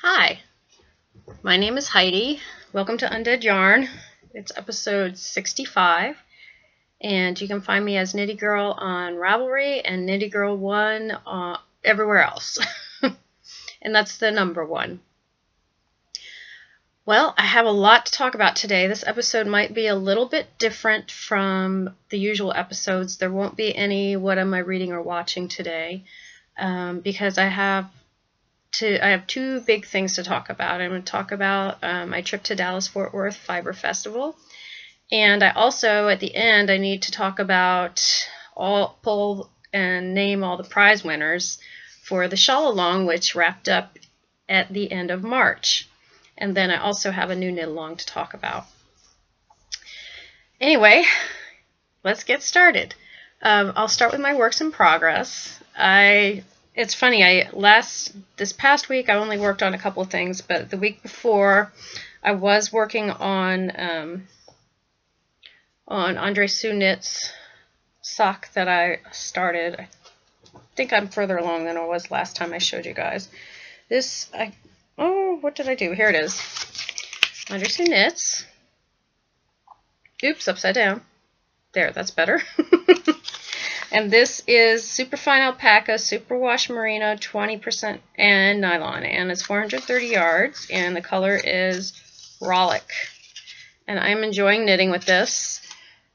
Hi, my name is Heidi. Welcome to Undead Yarn. It's episode 65, and you can find me as Nitty Girl on Ravelry and Nitty Girl 1 everywhere else. And that's the number 1. Well, I have a lot to talk about today. This episode might be a little bit different from the usual episodes. There won't be any what am I reading or watching today, because I have two big things to talk about. I'm going to talk about my trip to Dallas-Fort Worth Fiber Festival. And I also, at the end, I need to talk about pull and name all the prize winners for the Shawl Along, which wrapped up at the end of March. And then I also have a new knit along to talk about. Anyway, let's get started. I'll start with my works in progress. It's funny, this past week I only worked on a couple of things, but the week before I was working on Andre Sue Knit's sock that I started. I think I'm further along than I was last time I showed you guys. What did I do? Here it is. Andre Sue Knits. Oops, upside down. There, that's better. And this is Superfine Alpaca, Superwash Merino, 20% and nylon. And it's 430 yards, and the color is Rollick. And I'm enjoying knitting with this.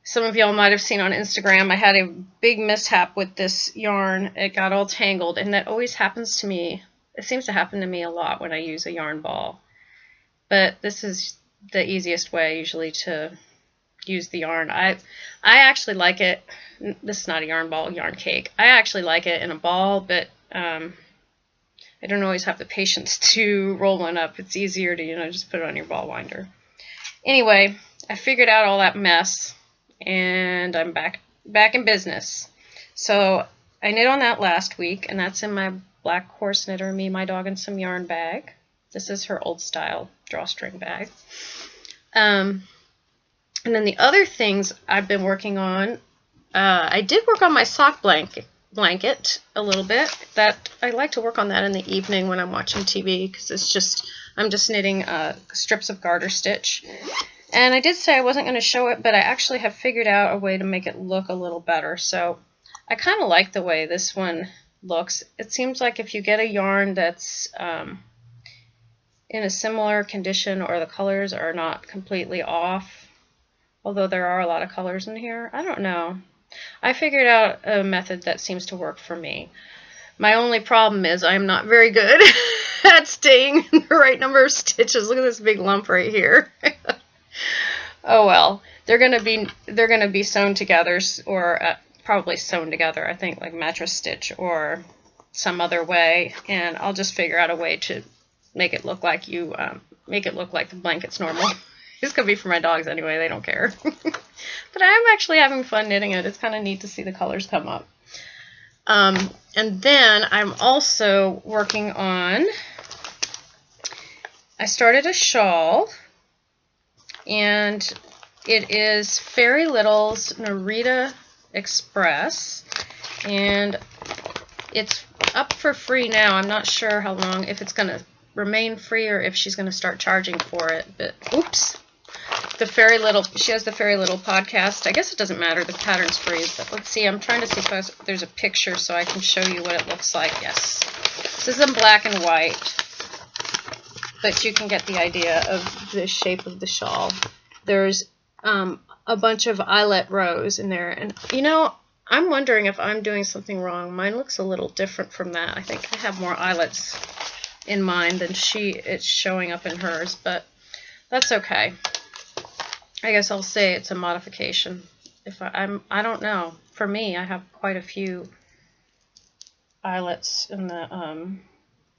Some of y'all might have seen on Instagram, I had a big mishap with this yarn. It got all tangled, and that always happens to me. It seems to happen to me a lot when I use a yarn ball. But this is the easiest way usually to use the yarn. I actually like it. This is not a yarn ball, yarn cake. I actually like it in a ball, but I don't always have the patience to roll one up. It's easier to, just put it on your ball winder. Anyway, I figured out all that mess, and I'm back in business. So I knit on that last week, and that's in my Black Horse Knitter Me, My Dog, and Some Yarn bag. This is her old style drawstring bag. And then the other things I've been working on, I did work on my sock blanket a little bit. That I like to work on that in the evening when I'm watching TV, because I'm just knitting strips of garter stitch. And I did say I wasn't going to show it, but I actually have figured out a way to make it look a little better. So I kind of like the way this one looks. It seems like if you get a yarn that's in a similar condition, or the colors are not completely off, although there are a lot of colors in here. I don't know. I figured out a method that seems to work for me. My only problem is I'm not very good at staying in the right number of stitches. Look at this big lump right here. Oh well. They're gonna be sewn together, or probably sewn together, I think, like mattress stitch or some other way, and I'll just figure out a way to make it look like the blanket's normal. It's going to be for my dogs anyway. They don't care. But I'm actually having fun knitting it. It's kind of neat to see the colors come up. And then I'm also working on, I started a shawl, and it is Fairy Little's Narita Express, and it's up for free now. I'm not sure how long, if it's going to remain free or if she's going to start charging for it. But oops. She has the Fairy Little podcast. I guess it doesn't matter, the pattern's free, but let's see, I'm trying to see if there's a picture so I can show you what it looks like. Yes. This is in black and white, but you can get the idea of the shape of the shawl. There's a bunch of eyelet rows in there, and I'm wondering if I'm doing something wrong. Mine looks a little different from that. I think I have more eyelets in mine than it's showing up in hers, but that's okay. I guess I'll say it's a modification. I don't know. For me, I have quite a few eyelets in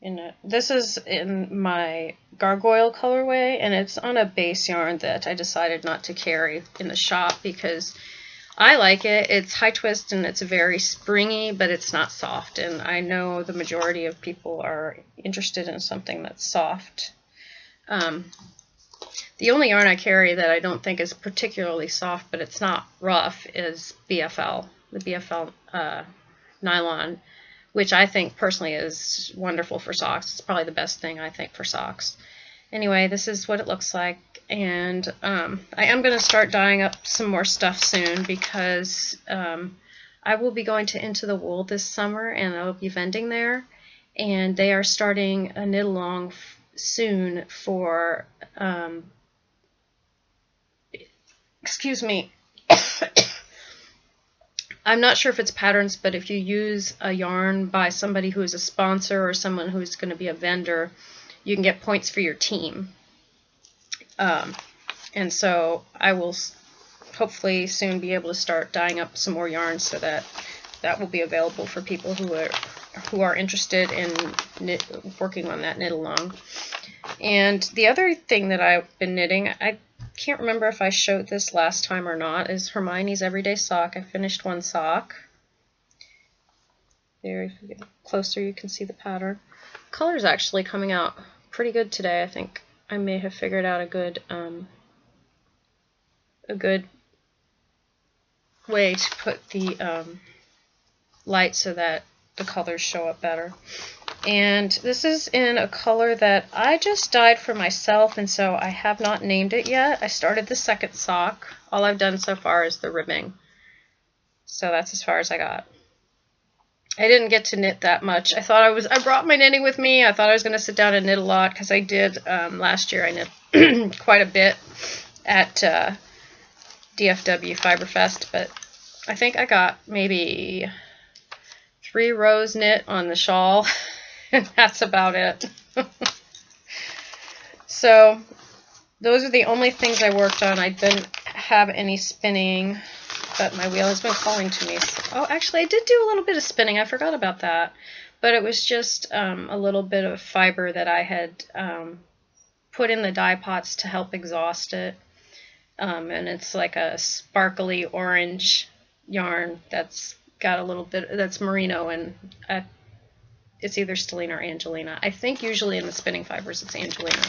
it. This is in my Gargoyle colorway, and it's on a base yarn that I decided not to carry in the shop because I like it. It's high twist and it's very springy, but it's not soft, and I know the majority of people are interested in something that's soft. The only yarn I carry that I don't think is particularly soft, but it's not rough, is BFL, the BFL nylon, which I think personally is wonderful for socks. It's probably the best thing I think for socks. Anyway, this is what it looks like, and I am going to start dyeing up some more stuff soon because I will be going to Into the Wool this summer, and I will be vending there, and they are starting a knit-along soon for, excuse me, I'm not sure if it's patterns, but if you use a yarn by somebody who is a sponsor or someone who's going to be a vendor, you can get points for your team. And so I will hopefully soon be able to start dyeing up some more yarn so that that will be available for people who are interested in working on that knit along. And the other thing that I've been knitting, I can't remember if I showed this last time or not, is Hermione's Everyday Sock. I finished one sock. There, if you get closer, you can see the pattern. Color is actually coming out pretty good today. I think I may have figured out a good way to put the light so that the colors show up better. And this is in a color that I just dyed for myself, and so I have not named it yet. I started the second sock. All I've done so far is the ribbing. So that's as far as I got. I didn't get to knit that much. I brought my knitting with me. I thought I was going to sit down and knit a lot because I did last year. I knit quite a bit at DFW Fiberfest, but I think I got maybe 3 rows knit on the shawl, and that's about it. So those are the only things I worked on. I didn't have any spinning, but my wheel has been calling to me. So, oh, actually, I did do a little bit of spinning. I forgot about that. But it was just a little bit of fiber that I had put in the dye pots to help exhaust it. And it's like a sparkly orange yarn that's got a little bit, that's merino, and it's either Stellina or Angelina. I think usually in the spinning fibers it's Angelina.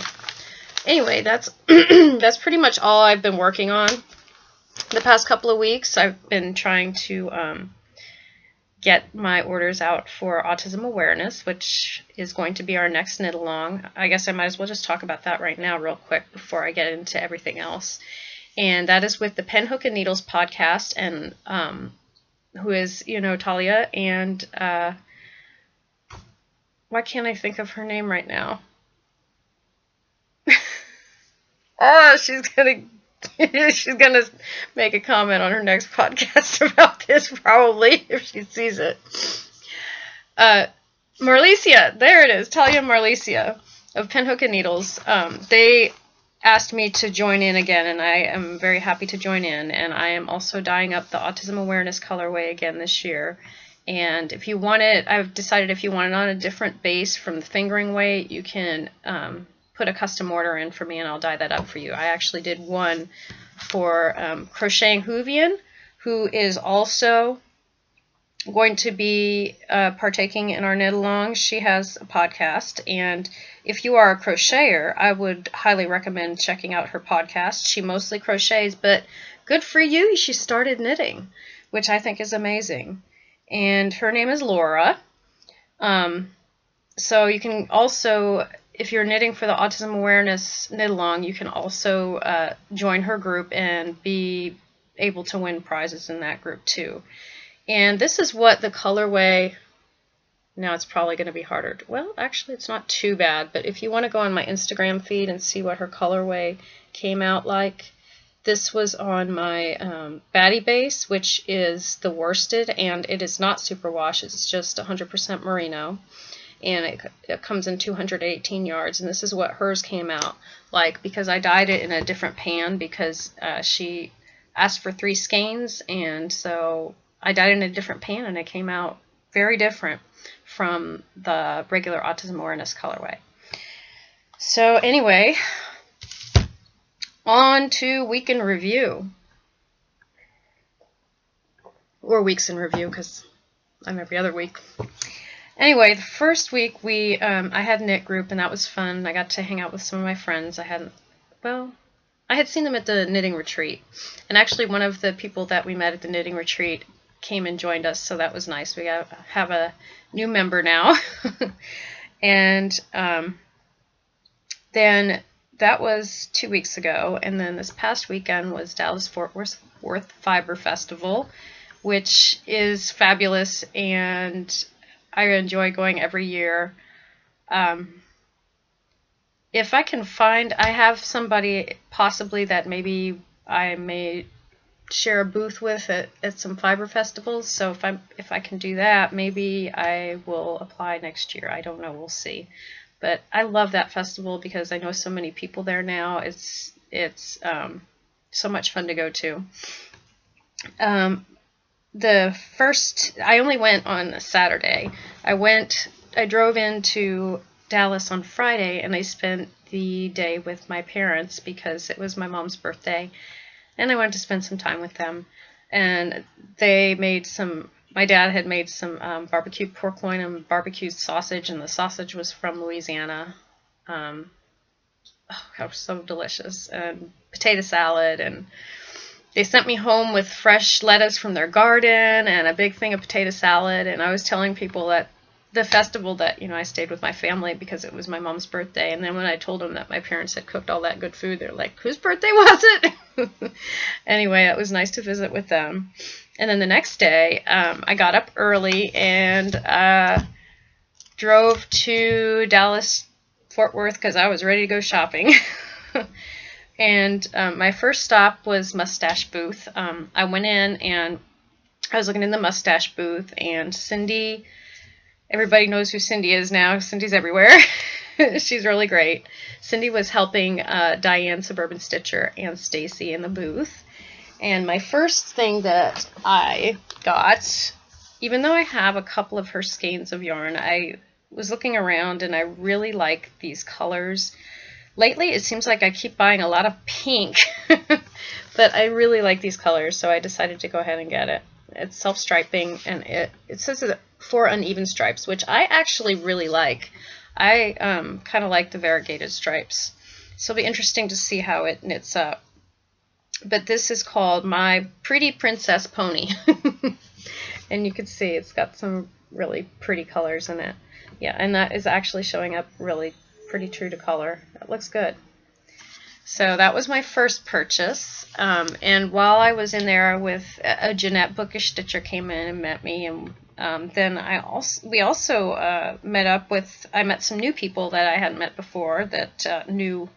Anyway, that's that's pretty much all I've been working on the past couple of weeks. I've been trying to get my orders out for autism awareness, which is going to be our next knit along. I guess I might as well just talk about that right now real quick before I get into everything else. And that is with the Pen, Hook, and Needles podcast, and who is, Talia, and why can't I think of her name right now? Oh, she's gonna make a comment on her next podcast about this, probably, if she sees it. Marlicia, there it is, Talia and Marlicia of Pen, Hook, and Needles. They asked me to join in again, and I am very happy to join in. And I am also dyeing up the Autism Awareness colorway again this year. And if you want it, I've decided if you want it on a different base from the fingering weight, you can put a custom order in for me, and I'll dye that up for you. I actually did one for Crocheting Hoovian, who is also going to be partaking in our knit along. She has a podcast, and if you are a crocheter, I would highly recommend checking out her podcast. She mostly crochets, but good for you, she started knitting, which I think is amazing. And her name is Laura. So you can also, if you're knitting for the Autism Awareness knit along, you can also join her group and be able to win prizes in that group too. And this is what the colorway, now it's probably going to be harder. Well, actually it's not too bad, but if you want to go on my Instagram feed and see what her colorway came out like, this was on my Batty base, which is the worsted, and it is not superwash, it's just 100% merino, and it comes in 218 yards, and this is what hers came out like, because I dyed it in a different pan because she asked for 3 skeins, and so I dyed it in a different pan, and it came out very different from the regular Autism Awareness colorway. So anyway, on to week in review. Or weeks in review, because I'm every other week. Anyway, the first week I had a knit group, and that was fun. I got to hang out with some of my friends. I had seen them at the knitting retreat. And actually one of the people that we met at the knitting retreat came and joined us, so that was nice. We have a new member now. And then that was 2 weeks ago, and then this past weekend was Dallas-Fort Worth Fiber Festival, which is fabulous, and I enjoy going every year. If I can find, I have somebody possibly that maybe I may share a booth with at some fiber festivals, so if I can do that, maybe I will apply next year. I don't know, we'll see. But I love that festival because I know so many people there now. It's so much fun to go to. I only went on a Saturday. I drove into Dallas on Friday, and I spent the day with my parents because it was my mom's birthday, and I wanted to spend some time with them. And my dad had made some barbecued pork loin and barbecued sausage, and the sausage was from Louisiana. Oh, it was so delicious. And potato salad, and they sent me home with fresh lettuce from their garden and a big thing of potato salad. And I was telling people that the festival that, I stayed with my family because it was my mom's birthday. And then when I told them that my parents had cooked all that good food, they're like, whose birthday was it? Anyway, it was nice to visit with them. And then the next day, I got up early and drove to Dallas-Fort Worth because I was ready to go shopping. And my first stop was Mustache Booth. I went in and I was looking in the mustache booth, and Cindy, everybody knows who Cindy is now. Cindy's everywhere. She's really great. Cindy was helping Diane, Suburban Stitcher, and Stacy in the booth. And my first thing that I got, even though I have a couple of her skeins of yarn, I was looking around and I really like these colors. Lately, it seems like I keep buying a lot of pink, but I really like these colors, so I decided to go ahead and get it. It's self-striping, and it says 4 uneven stripes, which I actually really like. I kind of like the variegated stripes, so it'll be interesting to see how it knits up. But this is called My Pretty Princess Pony, and you can see it's got some really pretty colors in it. Yeah, and that is actually showing up really pretty true to color. It looks good. So that was my first purchase. And while I was in there with Jeanette Bookish Stitcher came in and met me, and then we also I met some new people that I hadn't met before that knew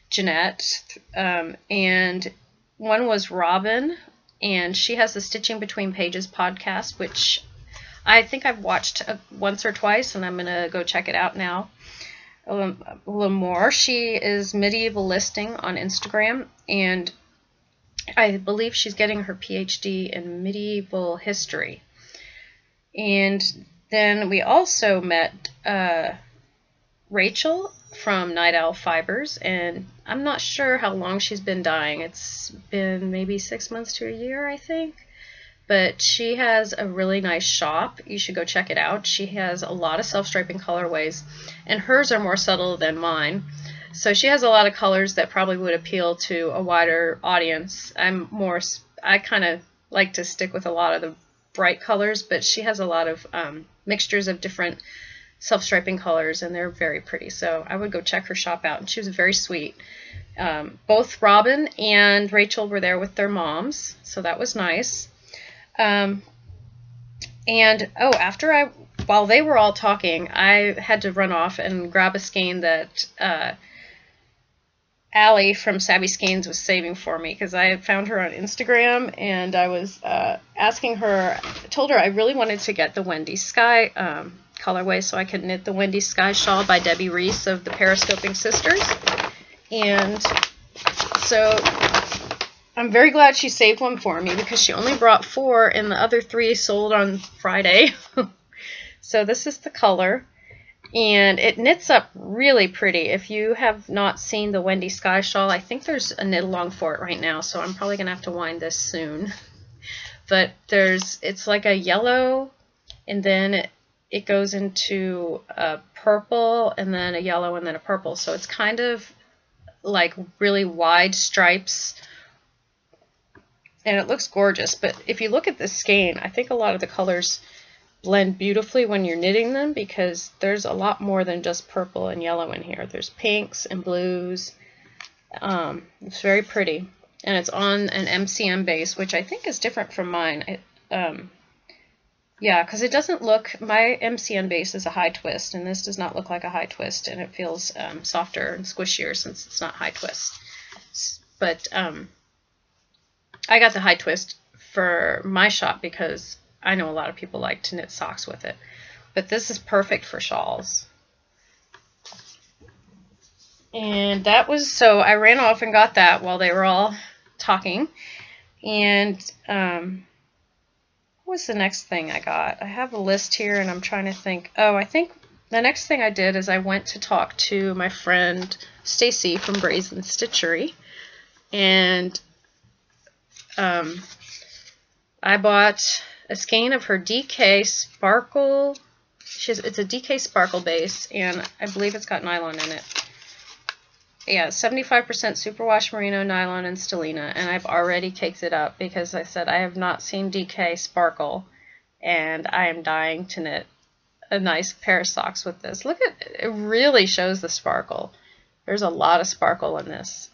Jeanette, and one was Robin, and she has the Stitching Between Pages podcast, which I think I've watched once or twice, and I'm going to go check it out now a little more. She is Medieval Listing on Instagram, and I believe she's getting her PhD in medieval history. And then we also met Rachel from Night Owl Fibers, and I'm not sure how long she's been dyeing. It's been maybe 6 months to a year, I think. But she has a really nice shop. You should go check it out. She has a lot of self-striping colorways, and hers are more subtle than mine. So she has a lot of colors that probably would appeal to a wider audience. I kind of like to stick with a lot of the bright colors, but she has a lot of mixtures of different self-striping colors, and they're very pretty. So I would go check her shop out, and she was very sweet. Both Robin and Rachel were there with their moms, so that was nice. While they were all talking, I had to run off and grab a skein that Allie from Savvy Skeins was saving for me, because I had found her on Instagram, and I was told her I really wanted to get the Wendy Sky colorway so I could knit the Wendy Sky shawl by Debbie Reese of the Periscoping Sisters. And so I'm very glad she saved one for me, because she only brought 4 and the other 3 sold on Friday. So this is the color, and it knits up really pretty. If you have not seen the Wendy Sky shawl, I think there's a knit along for it right now, so I'm probably going to have to wind this soon. But it's like a yellow, and then it goes into a purple, and then a yellow, and then a purple. So it's kind of like really wide stripes. and it looks gorgeous. But if you look at the skein, I think a lot of the colors blend beautifully when you're knitting them, because there's a lot more than just purple and yellow in here. There's pinks and blues. It's very pretty, and it's on an MCM base, which I think is different from mine. Yeah, because it doesn't look, my MCM base is a high twist, and this does not look like a high twist, and it feels softer and squishier since it's not high twist. But I got the high twist for my shop because I know a lot of people like to knit socks with it. But this is perfect for shawls. And that was, so I ran off and got that while they were all talking. And what was the next thing I got? I have a list here and I'm trying to think. Oh, I think the next thing I did is I went to talk to my friend Stacy from Brazen Stitchery. And I bought a skein of her DK Sparkle. It's a DK Sparkle base, and I believe it's got nylon in it. Yeah, 75% superwash merino, nylon, and stellina, and I've already caked it up because I said I have not seen DK Sparkle, and I am dying to knit a nice pair of socks with this. Look at it, it really shows the sparkle. There's a lot of sparkle in this.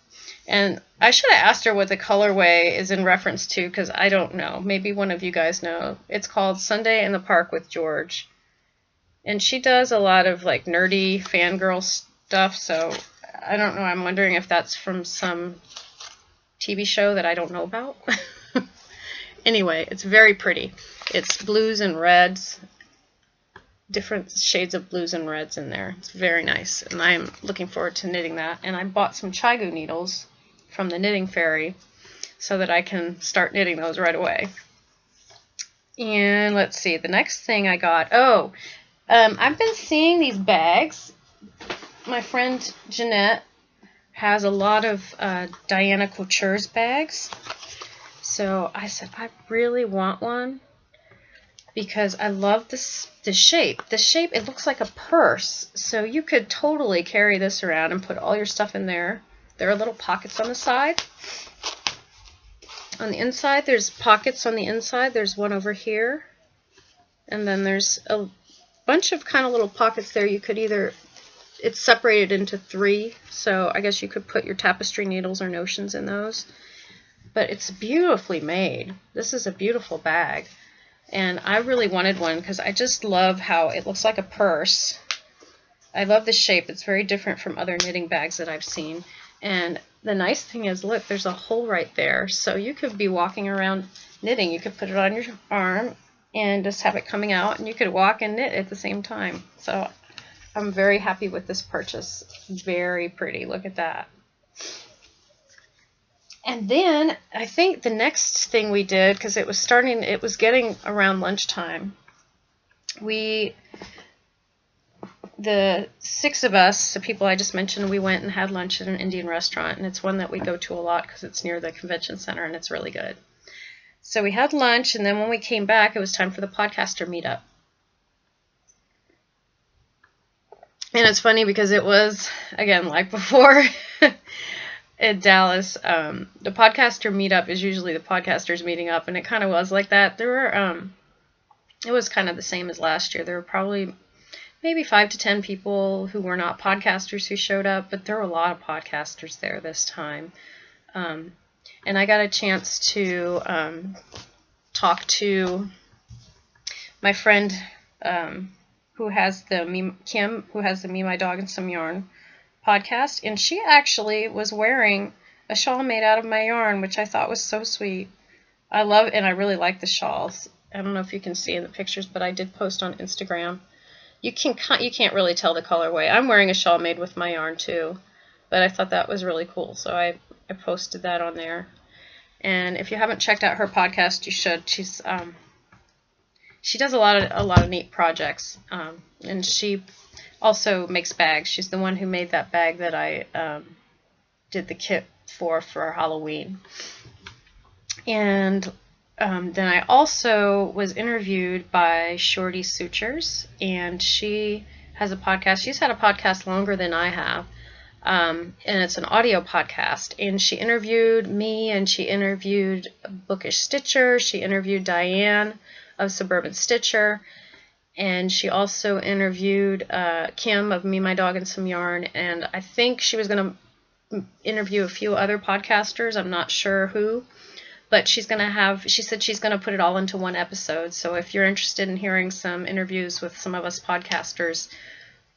And I should have asked her what the colorway is in reference to, because I don't know. Maybe one of you guys know. It's called Sunday in the Park with George. And she does a lot of like nerdy fangirl stuff, so I don't know. I'm wondering if that's from some TV show that I don't know about. Anyway, it's very pretty. It's blues and reds. Different shades of blues and reds in there. It's very nice, and I'm looking forward to knitting that. And I bought some Chigu needles from the Knitting Fairy so that I can start knitting those right away. And let's see, the next thing I got, I've been seeing these bags. My friend Jeanette has a lot of Diana Couture's bags, so I said I really want one because I love the shape. The shape, it looks like a purse, so you could totally carry this around and put all your stuff in there. There are little pockets on the side. On the inside, there's pockets on the inside. There's one over here. And then there's a bunch of kind of little pockets there. You could either, it's separated into 3, so I guess you could put your tapestry needles or notions in those. But it's beautifully made. This is a beautiful bag. And I really wanted one because I just love how it looks like a purse. I love the shape. It's very different from other knitting bags that I've seen. And the nice thing is, look, there's a hole right there. So you could be walking around knitting. You could put it on your arm and just have it coming out, and you could walk and knit at the same time. So I'm very happy with this purchase. Very pretty. Look at that. And then I think the next thing we did, because it was getting around lunchtime, the 6 of us, the people I just mentioned, we went and had lunch at an Indian restaurant, and it's one that we go to a lot because it's near the convention center and it's really good. So we had lunch, and then when we came back, it was time for the podcaster meetup. And it's funny because it was, again, like before in Dallas, the podcaster meetup is usually the podcasters meeting up, and it kind of was like that. There were, it was kind of the same as last year. There were probably maybe 5 to 10 people who were not podcasters who showed up, but there were a lot of podcasters there this time. And I got a chance to talk to my friend who has the Kim, who has the Me, My Dog, and Some Yarn podcast, and she actually was wearing a shawl made out of my yarn, which I thought was so sweet. I love, and I really like the shawls. I don't know if you can see in the pictures, but I did post on Instagram. You can't really tell the colorway. I'm wearing a shawl made with my yarn too, but I thought that was really cool, so I posted that on there. And if you haven't checked out her podcast, you should. She does a lot of neat projects, and she also makes bags. She's the one who made that bag that I did the kit for Halloween. And then I also was interviewed by Shorty Sutures, and she has a podcast. She's had a podcast longer than I have. and it's an audio podcast. And she interviewed me, and she interviewed Bookish Stitcher. She interviewed Diane of Suburban Stitcher, and she also interviewed Kim of Me, My Dog, and Some Yarn. And I think she was going to interview a few other podcasters. I'm not sure who. But she said she's going to put it all into one episode. So if you're interested in hearing some interviews with some of us podcasters,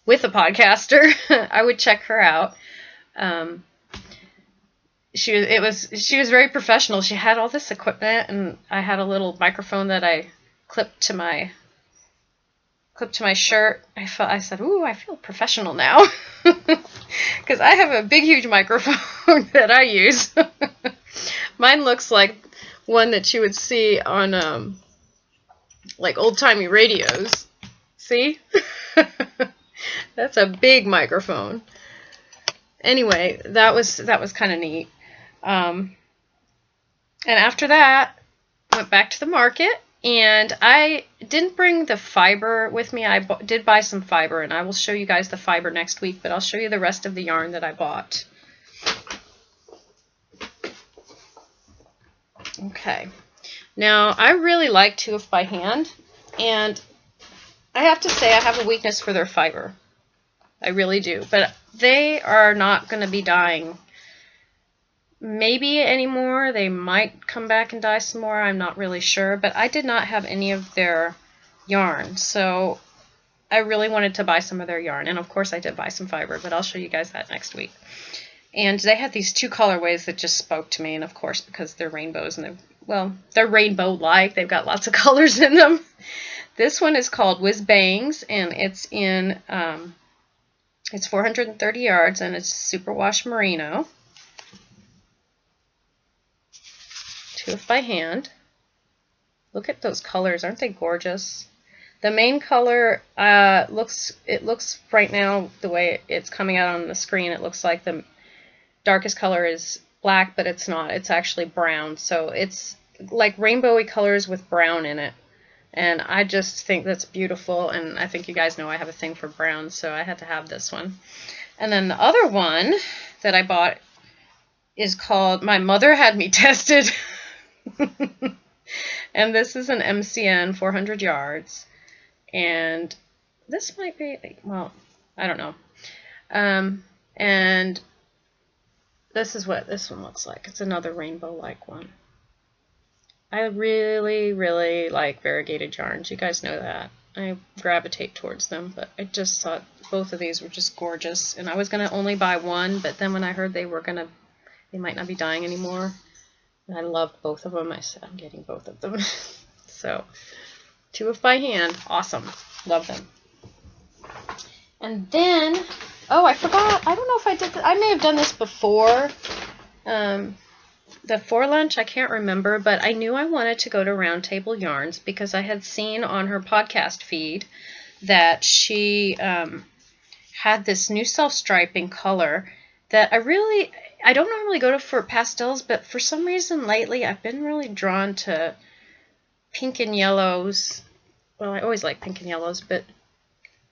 with a podcaster, I would check her out. She was very professional. She had all this equipment, and I had a little microphone that I clipped to my shirt. I said, "Ooh, I feel professional now," because I have a big, huge microphone that I use. Mine looks like one that you would see on like old-timey radios. See? That's a big microphone. Anyway, that was kind of neat. And after that, went back to the market, and I didn't bring the fiber with me. I did buy some fiber, and I will show you guys the fiber next week, but I'll show you the rest of the yarn that I bought. Okay, now I really like 2F by Hand, and I have to say I have a weakness for their fiber. I really do, but they are not going to be dying maybe anymore. They might come back and dye some more. I'm not really sure, but I did not have any of their yarn, so I really wanted to buy some of their yarn, and of course I did buy some fiber, but I'll show you guys that next week. And they had these two colorways that just spoke to me, and of course because they're rainbows, and they're rainbow-like. They've got lots of colors in them. This one is called Whiz Bangs, and it's in it's 430 yards, and it's superwash merino. 2F by Hand. Look at those colors, aren't they gorgeous? The main color looks right now, the way it's coming out on the screen, it looks like the darkest color is black, but it's not. It's actually brown. So it's like rainbowy colors with brown in it. And I just think that's beautiful, and I think you guys know I have a thing for brown, so I had to have this one. And then the other one that I bought is called My Mother Had Me Tested. And this is an MCN 400 yards. And this might be, well, I don't know. And this is what this one looks like. It's another rainbow-like one. I really, really like variegated yarns. You guys know that. I gravitate towards them, but I just thought both of these were just gorgeous. And I was going to only buy one, but then when I heard they might not be dying anymore, and I loved both of them, I said, I'm getting both of them. So, 2F by Hand. Awesome. Love them. And then, oh, I forgot. I don't know if I did I may have done this before. The For Lunch, I can't remember, but I knew I wanted to go to Roundtable Yarns because I had seen on her podcast feed that she had this new self-striping color that I don't normally go to for pastels, but for some reason lately I've been really drawn to pink and yellows. Well, I always like pink and yellows, but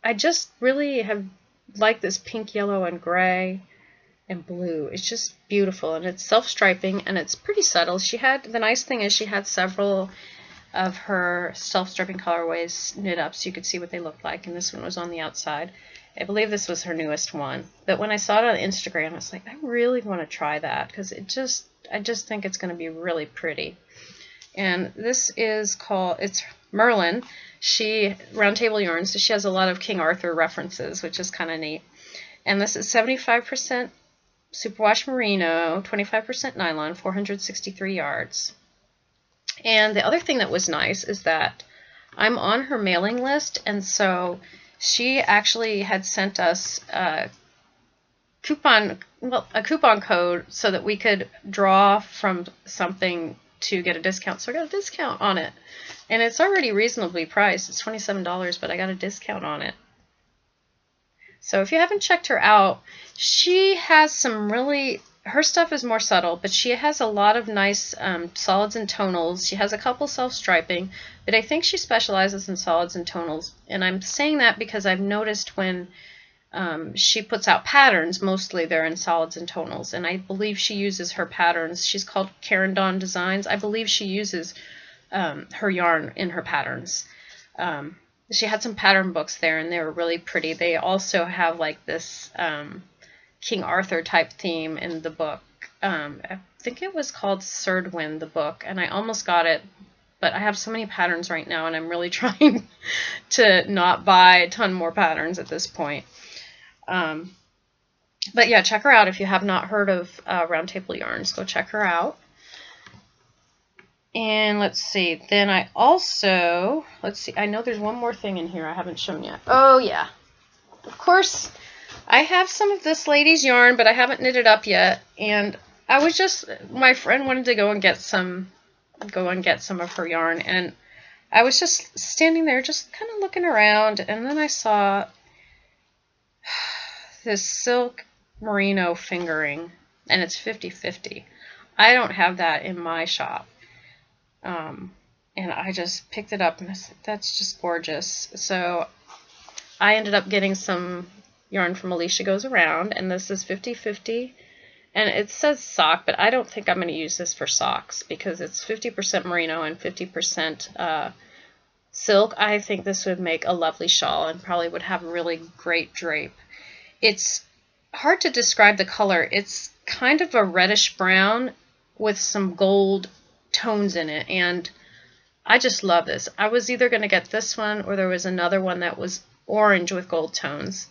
I just really have liked this pink, yellow, and gray and blue. It's just beautiful, and it's self-striping, and it's pretty subtle. The nice thing is she had several of her self-striping colorways knit up so you could see what they looked like, and this one was on the outside. I believe this was her newest one, but when I saw it on Instagram, I was like, I really want to try that because I just think it's going to be really pretty. And this is it's Merlin. Roundtable Yarns, so she has a lot of King Arthur references, which is kind of neat. And this is 75% superwash merino, 25% nylon, 463 yards. And the other thing that was nice is that I'm on her mailing list, and so she actually had sent us a coupon code so that we could draw from something to get a discount. So I got a discount on it, and it's already reasonably priced. It's $27, but I got a discount on it. So if you haven't checked her out, she has some her stuff is more subtle, but she has a lot of nice solids and tonals. She has a couple self-striping, but I think she specializes in solids and tonals. And I'm saying that because I've noticed when she puts out patterns. Mostly they're in solids and tonals, and I believe she uses her patterns. She's called Karen Dawn Designs. I believe she uses her yarn in her patterns. She had some pattern books there, and they were really pretty. They also have like this King Arthur type theme in the book. I think it was called Surdwin, the book, and I almost got it, but I have so many patterns right now, and I'm really trying to not buy a ton more patterns at this point. But yeah, check her out if you have not heard of Round Table Yarns. Go check her out. And let's see. Then I also, let's see. I know there's one more thing in here I haven't shown yet. Oh yeah. Of course, I have some of this lady's yarn, but I haven't knitted up yet. And I was just, my friend wanted to go and get some of her yarn, and I was just standing there, just kind of looking around, and then I saw this silk merino fingering, and it's 50/50. I don't have that in my shop. And I just picked it up, and I said, that's just gorgeous. So I ended up getting some yarn from Alicia Goes Around, and this is 50/50. And it says sock, but I don't think I'm going to use this for socks because it's 50% merino and 50% silk. I think this would make a lovely shawl and probably would have a really great drape. It's hard to describe the color. It's kind of a reddish brown with some gold tones in it, and I just love this. I was either going to get this one or there was another one that was orange with gold tones.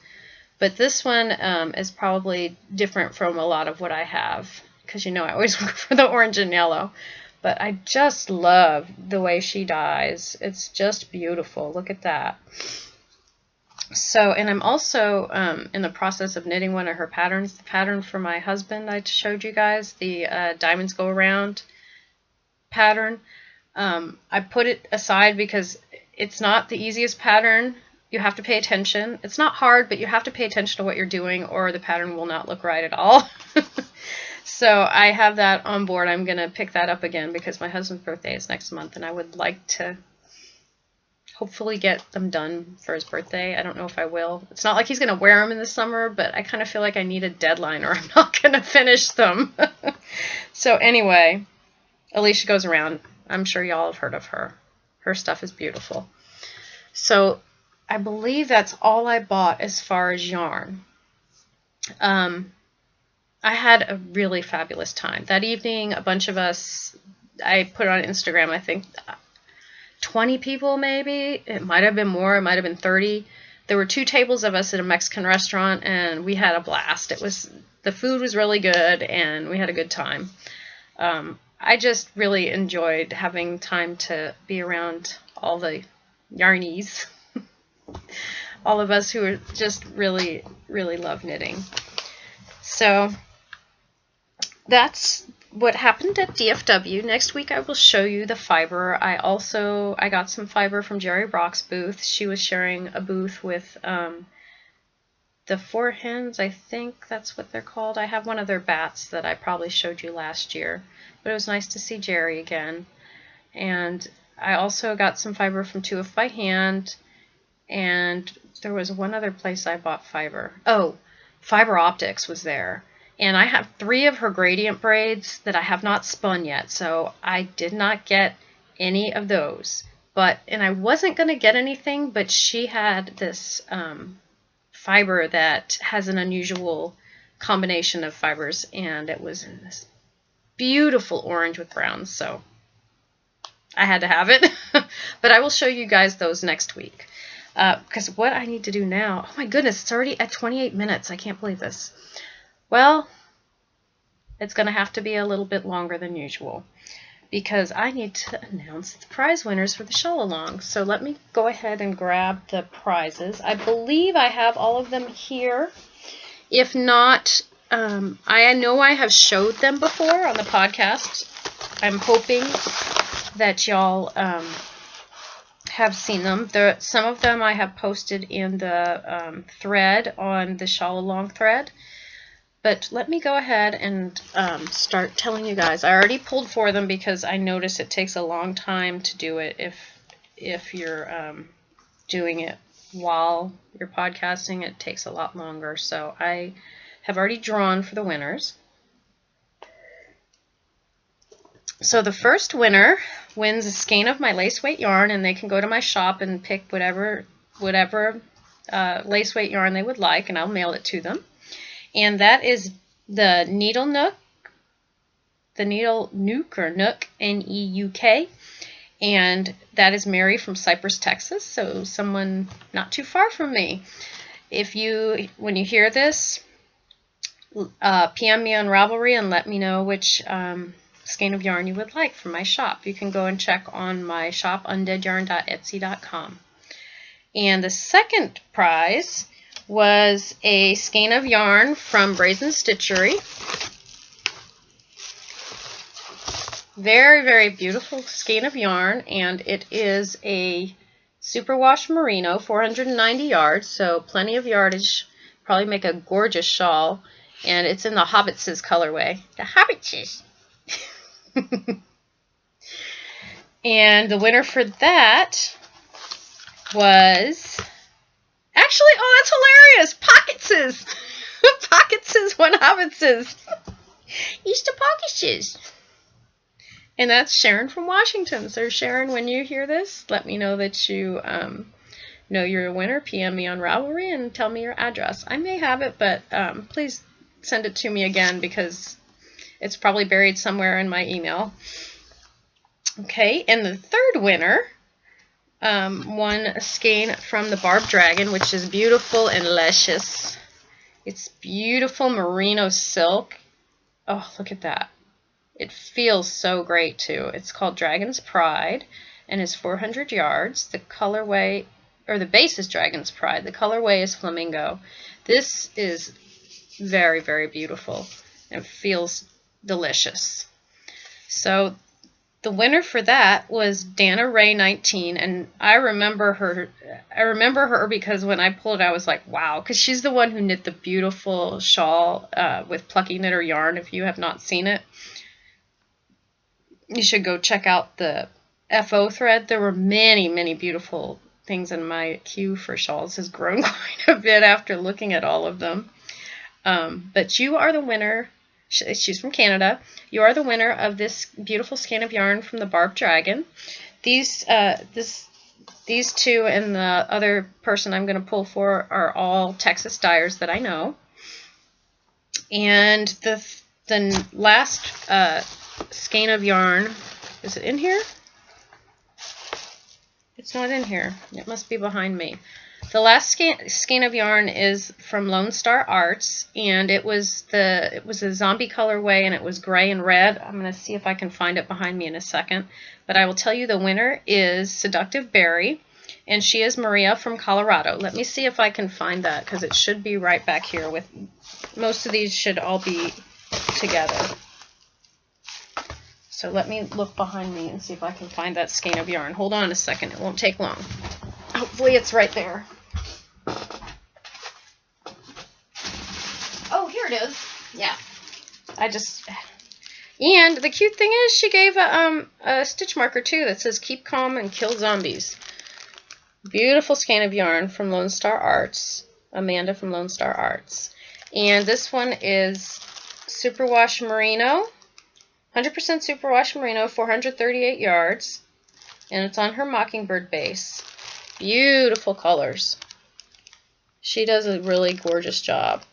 But this one is probably different from a lot of what I have, because you know I always look for the orange and yellow. But I just love the way she dyes. It's just beautiful. Look at that. So, and I'm also in the process of knitting one of her patterns. The pattern for my husband I showed you guys, the Diamonds Go Around pattern. I put it aside because it's not the easiest pattern. You have to pay attention. It's not hard, but you have to pay attention to what you're doing or the pattern will not look right at all. So I have that on board. I'm going to pick that up again because my husband's birthday is next month, and I would like to hopefully get them done for his birthday. I don't know if I will. It's not like he's going to wear them in the summer, but I kind of feel like I need a deadline or I'm not going to finish them. So anyway, Alicia Goes Around. I'm sure y'all have heard of her. Her stuff is beautiful. So I believe that's all I bought as far as yarn. I had a really fabulous time. That evening, a bunch of us, I put on Instagram, I think 20 people maybe. It might have been more. It might have been 30. There were 2 tables of us at a Mexican restaurant, and we had a blast. The food was really good, and we had a good time. I just really enjoyed having time to be around all the yarnies. All of us who are just really, really love knitting. So that's what happened at DFW. Next week I will show you the fiber. I got some fiber from Jerry Brock's booth. She was sharing a booth with the Four Hens, I think that's what they're called. I have one of their bats that I probably showed you last year. But it was nice to see Jerry again. And I also got some fiber from 2F by Hand. And there was one other place I bought fiber. Oh, Fiber Optics was there. And I have 3 of her gradient braids that I have not spun yet. So I did not get any of those. And I wasn't going to get anything, but she had this fiber that has an unusual combination of fibers. And it was in this beautiful orange with browns. So I had to have it. But I will show you guys those next week. Because what I need to do now, oh my goodness, it's already at 28 minutes. I can't believe this. Well, it's going to have to be a little bit longer than usual because I need to announce the prize winners for the shawl along. So let me go ahead and grab the prizes. I believe I have all of them here. If not, I know I have showed them before on the podcast. I'm hoping that y'all have seen them. Some of them I have posted in the thread on the shawl along thread. But let me go ahead and start telling you guys. I already pulled for them because I notice it takes a long time to do it if you're doing it while you're podcasting, it takes a lot longer. So I have already drawn for the winners. So the first winner wins a skein of my lace weight yarn, and they can go to my shop and pick whatever lace weight yarn they would like, and I'll mail it to them. And that is the Needle Nook, or Nook, N-E-U-K. And that is Mary from Cypress, Texas, so someone not too far from me. When you hear this, PM me on Ravelry and let me know which skein of yarn you would like from my shop. You can go and check on my shop, undeadyarn.etsy.com. And the second prize was a skein of yarn from Brazen Stitchery. Very, very beautiful skein of yarn, and it is a superwash merino, 490 yards, so plenty of yardage. Probably make a gorgeous shawl, and it's in the Hobbitses colorway. The Hobbitses! And the winner for that was... Actually, oh, that's hilarious! Pocketses! Pocketses won Hobbitses! Easter Pocketses! And that's Sharon from Washington. So Sharon, when you hear this, let me know that you know you're a winner. PM me on Ravelry and tell me your address. I may have it, but please send it to me again because it's probably buried somewhere in my email. Okay, and the third winner won a skein from the Barb Dragon, which is beautiful and luscious. It's beautiful merino silk. Oh, look at that. It feels so great too. It's called Dragon's Pride and is 400 yards. The colorway, or the base is Dragon's Pride. The colorway is Flamingo. This is very, very beautiful and feels delicious. So the winner for that was Dana Ray 19, and I remember her. Because when I pulled it, I was like, wow, because she's the one who knit the beautiful shawl with Plucky Knitter yarn. If you have not seen it, you should go check out the FO thread. There were many, many beautiful things in my queue for shawls. Has grown quite a bit after looking at all of them. But you are the winner. She's from Canada. You are the winner of this beautiful skein of yarn from the Barb Dragon. These two and the other person I'm going to pull for are all Texas dyers that I know. And the last skein of yarn, is it in here? It's not in here. It must be behind me. The last skein of yarn is from Lone Star Arts, and it was a zombie colorway, and it was gray and red. I'm going to see if I can find it behind me in a second. But I will tell you the winner is Seductive Berry, and she is Maria from Colorado. Let me see if I can find that, because it should be right back here. With most of these should all be together. So let me look behind me and see if I can find that skein of yarn. Hold on a second. It won't take long. Hopefully it's right there. Oh, here it is. Yeah. And the cute thing is she gave a stitch marker too that says keep calm and kill zombies. Beautiful skein of yarn from Lone Star Arts. Amanda from Lone Star Arts. And this one is Superwash Merino. 100% Superwash Merino, 438 yards. And it's on her Mockingbird base. Beautiful colors. She does a really gorgeous job.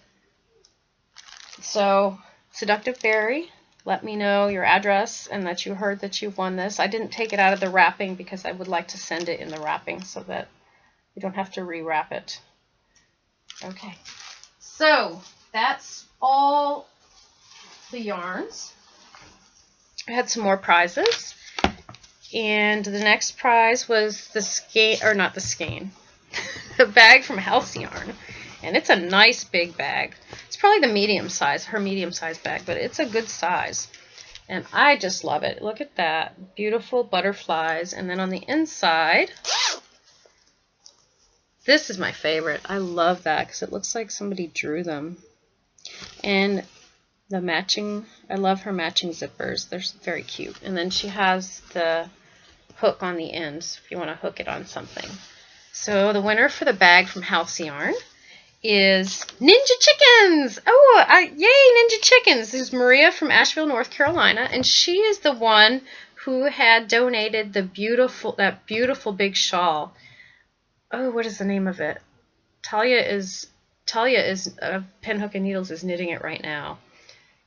So, Seductive Berry, let me know your address and that you heard that you've won this. I didn't take it out of the wrapping because I would like to send it in the wrapping so that you don't have to rewrap it. Okay, so that's all the yarns. I had some more prizes. And the next prize was the skein, or not the skein, the bag from Halcyon. And it's a nice big bag. It's probably the medium size, her medium size bag, but it's a good size. And I just love it. Look at that. Beautiful butterflies. And then on the inside, this is my favorite. I love that because it looks like somebody drew them. And the matching, I love her matching zippers. They're very cute. And then she has the hook on the ends if you want to hook it on something. So the winner for the bag from House Yarn is Ninja Chickens. Oh, yay, Ninja Chickens. This is Maria from Asheville, North Carolina, and she is the one who had donated that beautiful big shawl. Oh, what is the name of it? Talia is Pinhook and Needles is knitting it right now.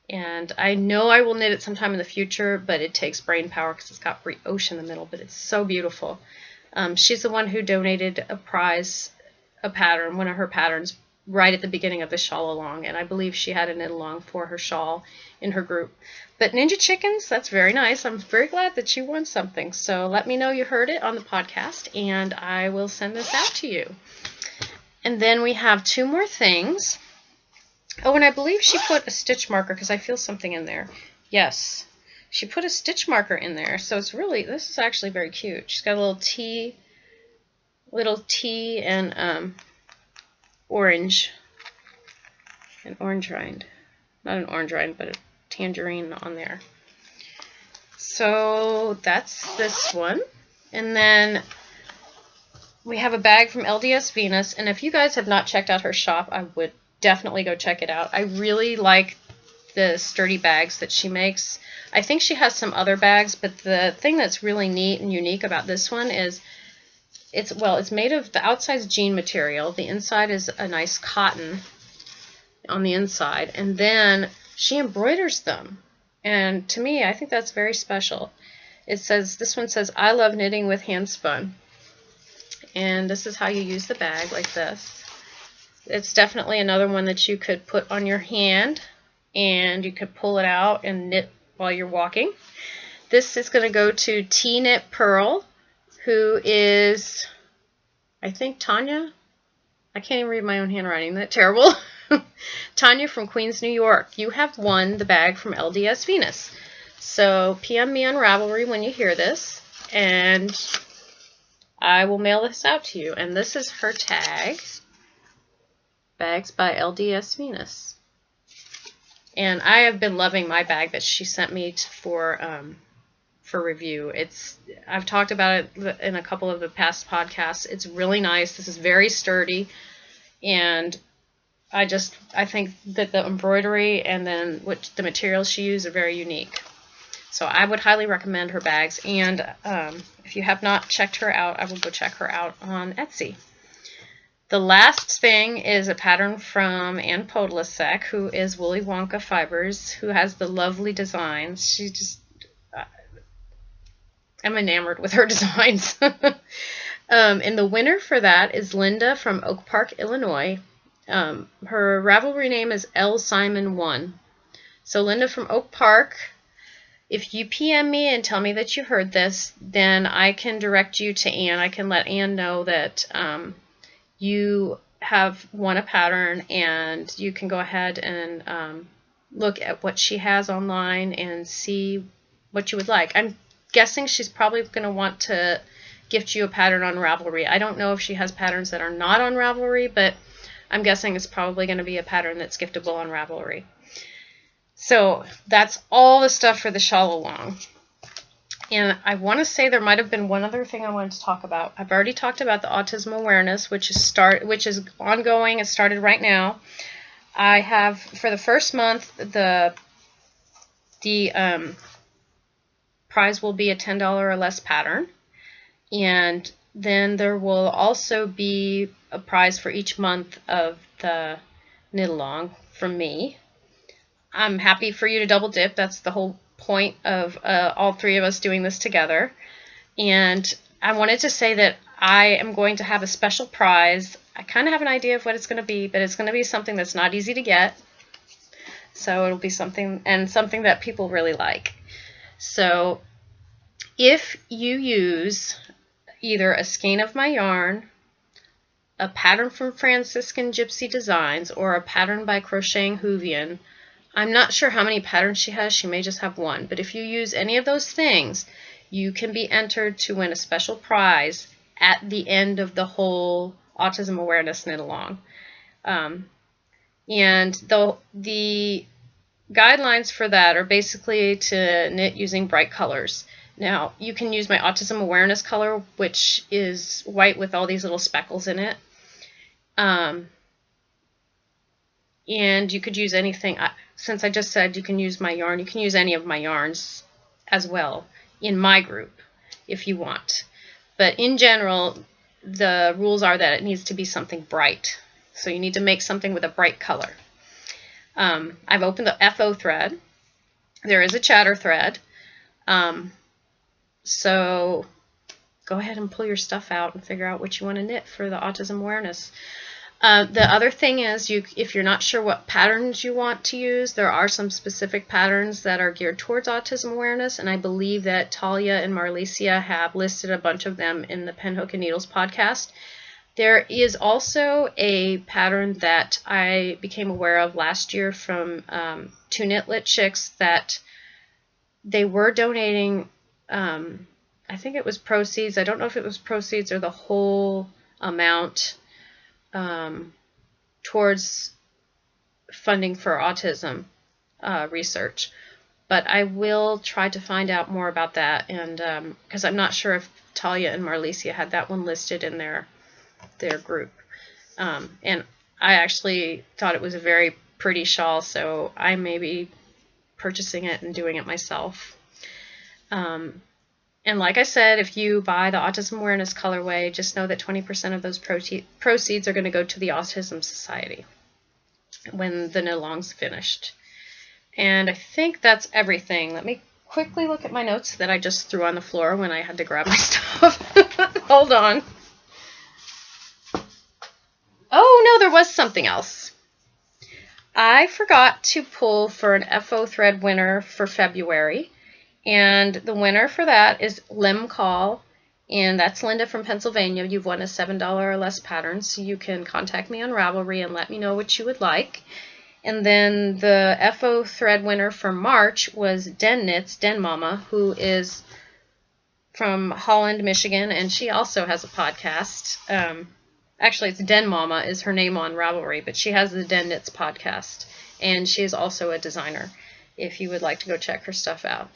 And I know I will knit it sometime in the future, but it takes brain power because it's got brioche in the middle, but it's so beautiful. She's the one who donated a pattern, one of her patterns, right at the beginning of the shawl along, and I believe she had a knit along for her shawl in her group. But Ninja Chickens, that's very nice. I'm very glad that you won something. So let me know you heard it on the podcast, and I will send this out to you. And then we have 2 more things. Oh, and I believe she put a stitch marker because I feel something in there. Yes, she put a stitch marker in there. So it's really, this is actually very cute. She's got a little T and orange, an orange rind, not an orange rind, but a tangerine on there. So that's this one. And then we have a bag from LDS Venus, and if you guys have not checked out her shop, I would definitely go check it out. I really like the sturdy bags that she makes. I think she has some other bags, but the thing that's really neat and unique about this one is it's made of, the outside's jean material, the inside is a nice cotton on the inside, and then she embroiders them. And to me, I think that's very special. This one says, I love knitting with hand spun. And this is how you use the bag, like this. It's definitely another one that you could put on your hand, and you could pull it out and knit while you're walking. This is going to go to Tea Knit Pearl, who is, I think, Tanya. I can't even read my own handwriting. Isn't that terrible? Tanya from Queens, New York. You have won the bag from LDS Venus. So PM me on Ravelry when you hear this, and I will mail this out to you. And this is her tag. Bags by LDS Venus. And I have been loving my bag that she sent me for review. I've talked about it in a couple of the past podcasts. It's really nice. This is very sturdy, and I think that the embroidery and then the materials she used are very unique. So I would highly recommend her bags, and if you have not checked her out, I will go check her out on Etsy. The last thing is a pattern from Ann Podlasek, who is Woolly Wonka Fibers, who has the lovely designs. She just, I'm enamored with her designs. And the winner for that is Linda from Oak Park, Illinois. Her Ravelry name is L Simon 1. So Linda from Oak Park, if you PM me and tell me that you heard this, then I can direct you to Ann. I can let Ann know that you have won a pattern, and you can go ahead and look at what she has online and see what you would like. I'm guessing she's probably going to want to gift you a pattern on Ravelry. I don't know if she has patterns that are not on Ravelry, but I'm guessing it's probably going to be a pattern that's giftable on Ravelry. So that's all the stuff for the shawl along. And I want to say there might have been one other thing I wanted to talk about. I've already talked about the autism awareness, which is ongoing. It started right now. I have, for the first month, the prize will be a $10 or less pattern, and then there will also be a prize for each month of the knit along from me. I'm happy for you to double dip. That's the whole point of all 3 of us doing this together. And I wanted to say that I am going to have a special prize. I kind of have an idea of what it's going to be, but it's going to be something that's not easy to get. So it'll be something that people really like. So if you use either a skein of my yarn, a pattern from Franciscan Gypsy Designs, or a pattern by Crocheting Hoovian, I'm not sure how many patterns she has. She may just have 1. But if you use any of those things, you can be entered to win a special prize at the end of the whole Autism Awareness Knit Along. And the guidelines for that are basically to knit using bright colors. Now, you can use my autism awareness color, which is white with all these little speckles in it. And you could use anything. Since I just said you can use my yarn, you can use any of my yarns as well in my group if you want. But in general, the rules are that it needs to be something bright. So you need to make something with a bright color. I've opened the FO thread. There is a chatter thread. So go ahead and pull your stuff out and figure out what you want to knit for the autism awareness. The other thing is, if you're not sure what patterns you want to use, there are some specific patterns that are geared towards autism awareness, and I believe that Talia and Marlicia have listed a bunch of them in the Penhook and Needles podcast. There is also a pattern that I became aware of last year from two Knitlit chicks that they were donating, I think it was proceeds. I don't know if it was proceeds or the whole amount towards funding for autism research. But I will try to find out more about that, and because I'm not sure if Talia and Marlicia had that one listed in their group. And I actually thought it was a very pretty shawl, so I may be purchasing it and doing it myself. And like I said, if you buy the Autism Awareness colorway, just know that 20% of those proceeds are going to go to the Autism Society when the knit-along's finished. And I think that's everything. Let me quickly look at my notes that I just threw on the floor when I had to grab my stuff. Hold on. Oh, no, there was something else. I forgot to pull for an FO thread winner for February. And the winner for that is Lim Call, and that's Linda from Pennsylvania. You've won a $7 or less pattern, so you can contact me on Ravelry and let me know what you would like. And then the FO thread winner for March was Den Knits, Den Mama, who is from Holland, Michigan, and she also has a podcast. Actually, it's Den Mama is her name on Ravelry, but she has the Den Knits podcast, and she is also a designer, if you would like to go check her stuff out.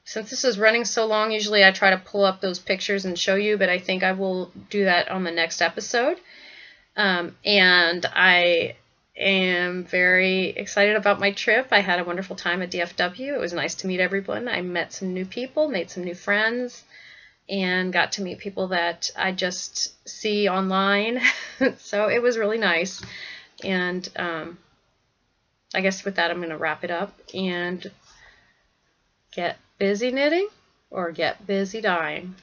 Since this is running so long, usually I try to pull up those pictures and show you, but I think I will do that on the next episode. And I am very excited about my trip. I had a wonderful time at DFW. It was nice to meet everyone. I met some new people, made some new friends, and got to meet people that I just see online. So it was really nice. And I guess with that, I'm going to wrap it up and get busy knitting or get busy dying.